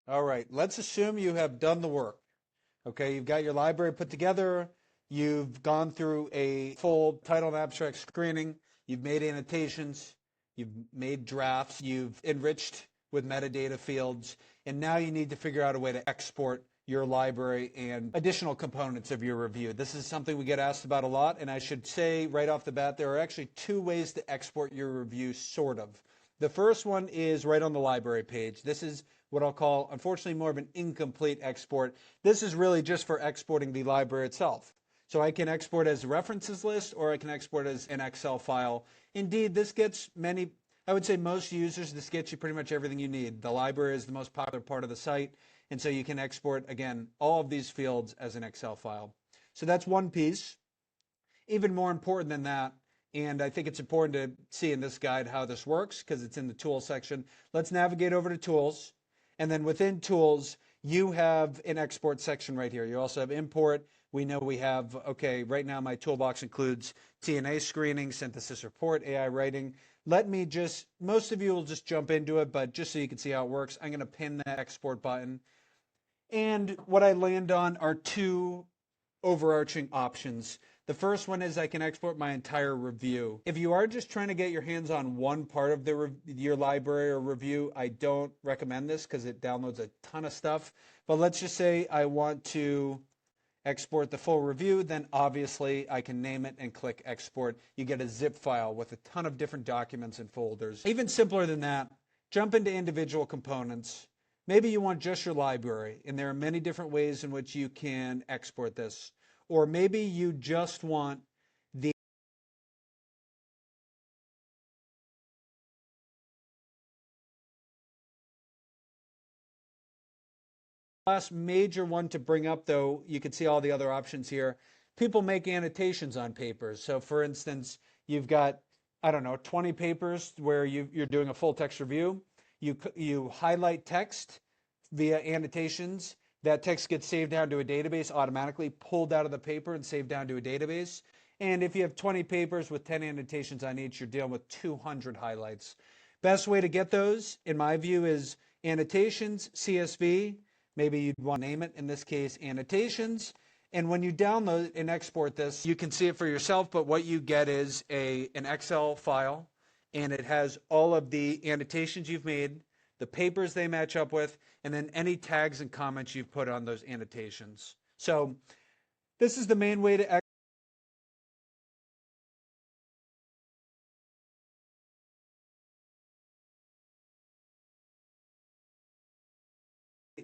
All right, let's assume you have done the work. Okay, you've got your library put together. You've gone through a full title and abstract screening. You've made annotations. You've made drafts. You've enriched with metadata fields. And now you need to figure out a way to export your library and additional components of your review. This is something we get asked about a lot. And I should say right off the bat, there are actually two ways to export your review, sort of. The first one is right on the library page. This is what I'll call, unfortunately, more of an incomplete export. This is really just for exporting the library itself. So I can export as a references list, or I can export as an Excel file. Indeed, this gets many, I would say most users, this gets you pretty much everything you need. The library is the most popular part of the site, and so you can export, again, all of these fields as an Excel file. So that's one piece. Even more important than that, and I think it's important to see in this guide how this works because it's in the Tools section. Let's navigate over to Tools. And then within Tools, you have an export section right here. You also have import. We know we have, okay, right now my toolbox includes TNA screening, synthesis report, AI writing. Let me just, most of you will just jump into it, but just so you can see how it works, I'm going to pin that export button. And what I land on are two overarching options. The first one is I can export my entire review. If you are just trying to get your hands on one part of your library or review, I don't recommend this because it downloads a ton of stuff. But let's just say I want to export the full review, then obviously I can name it and click export. You get a zip file with a ton of different documents and folders. Even simpler than that, jump into individual components. Maybe you want just your library, and there are many different ways in which you can export this. Or maybe you just want the last major one to bring up, though, you can see all the other options here. People make annotations on papers. So for instance, you've got, I don't know, 20 papers where you're doing a full text review. You highlight text via annotations. That text gets saved down to a database, automatically pulled out of the paper and saved down to a database. And if you have 20 papers with 10 annotations on each, you're dealing with 200 highlights. Best way to get those, in my view, is annotations, CSV. Maybe you'd want to name it, in this case, annotations. And when you download and export this, you can see it for yourself, but what you get is an Excel file, and it has all of the annotations you've made, the papers they match up with, and then any tags and comments you've put on those annotations. So this is the main way to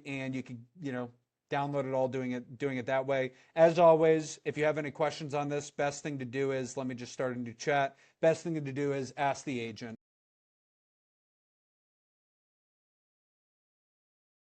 and you can, download it all doing it that way. As always, if you have any questions on this, best thing to do is, let me just start a new chat. Best thing to do is ask the agent.